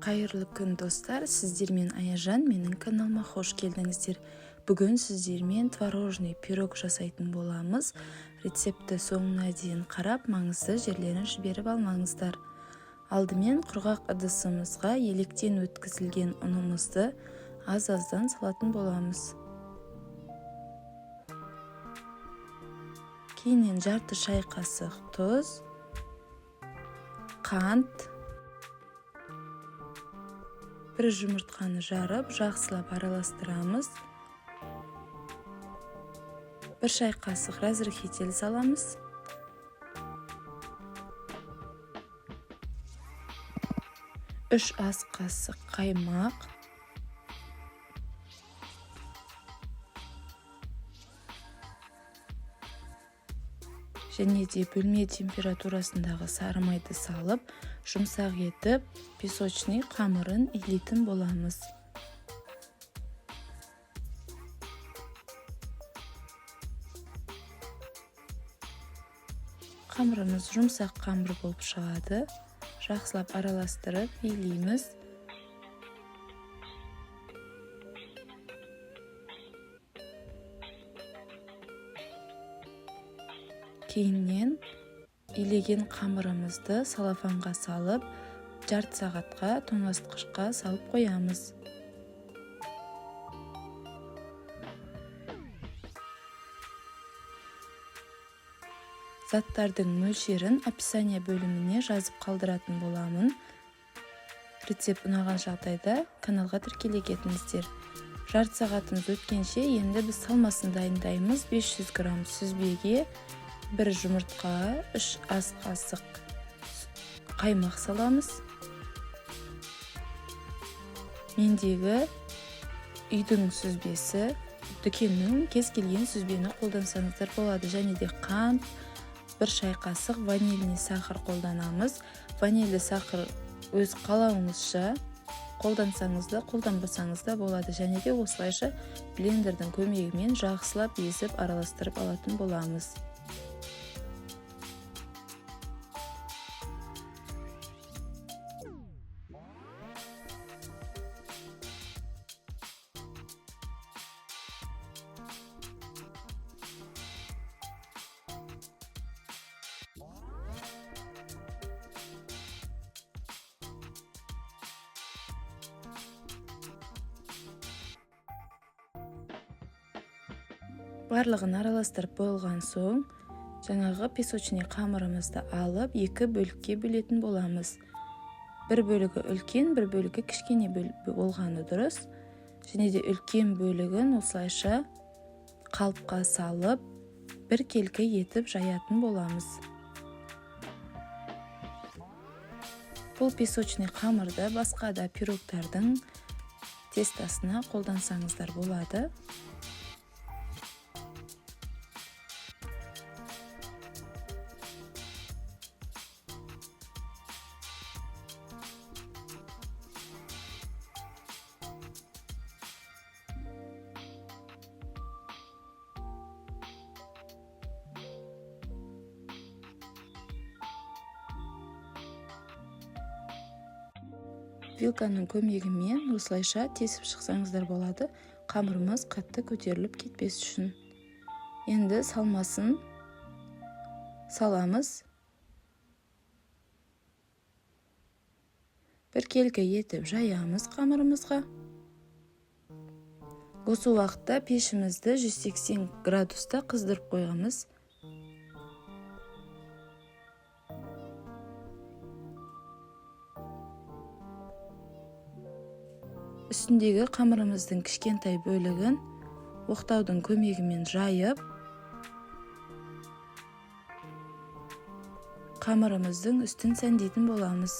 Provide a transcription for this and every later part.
Қайырлы күн достар, сіздермен Аяжан, менің каналыма хош келдіңіздер. Бүгін сіздермен творожный пирог жасайтын боламыз. Рецепті соңына дейін қарап, маңызды жерлерін жіберіп алмаңыздар. Алдымен құрғақ ыдысымызға електен өткізілген ұнымызды аз-аздан салатын боламыз. Кейіннен жарты шай қасық тұз, қант, бір жұмыртқаны жарып, жақсылап араластырамыз. Бір шай қасық разрыхитель саламыз. Үш ас қасық қаймақ. Және де бөлме температурасындағы сары майды салып, жұмсақ етіп, песочный қамырын илейтін боламыз. Қамырымыз жұмсақ қамыр болып шығады. Жақсылап араластырып илейміз. Кейіннен илеген қамырымызды салафанға салып, жарты сағатқа тоңазытқышқа салып қоямыз. Заттардың мөлшерін описание бөліміне жазып қалдыратын боламын. Рецепт ұнаған жағдайда каналға тіркеле кетіңіздер. Жарты сағатымыз өткенше енді біз салмасын дайындаймыз. 500 грамм сүзбеге бір жұмыртқа, 3 ас қасық қаймақ саламыз. Мендегі үйдің сүзбесі, дүкеннің кез келген сүзбені қолдансаңыздар болады. Және де қант, бір шай қасық ванильный сахар қолданамыз. Ванильді сахар өз қалауыңызша қолдансаңыз да, қолданбасаңыз да болады. Және де осылайша блендердің көмегімен жақсылап езіп араластырып алатын боламыз. Барлығын араластырып болған соң, жаңағы песочный қамырымызды алып, екі бөлікке бөлетін боламыз. Бір бөлігі үлкен, бір бөлігі кішкене болғаны дұрыс. Және де үлкен бөлігін осылайша қалыпқа салып, бір келкі етіп жаятын боламыз. Бұл песочный қамырды басқа да пирогтардың тестасына қолдансаңыздар болады. Вилканың көмегімен осылайша тесіп шықсаңыздар болады. Қамырымыз қатты көтеріліп кетпес үшін. Енді салмасын саламыз. Бір келкі етіп жаямыз қамырымызға. Осы уақытта пешімізді 180 градуста қыздырып қойғамыз. Үстіндегі қамырымыздың кішкентай бөлігін оқтаудың көмегімен жайып, қамырымыздың үстін сәндейтін боламыз.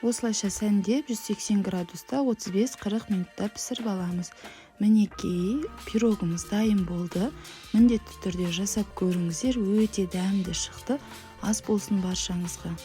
Осылайша сәндеп 180 градуста 35-40 минутта пісіріп аламыз. Мінекей, пирогымыз дайын болды. Міндетті түрде жасап көріңіздер, өте дәмді шықты. Ас болсын баршаңызға.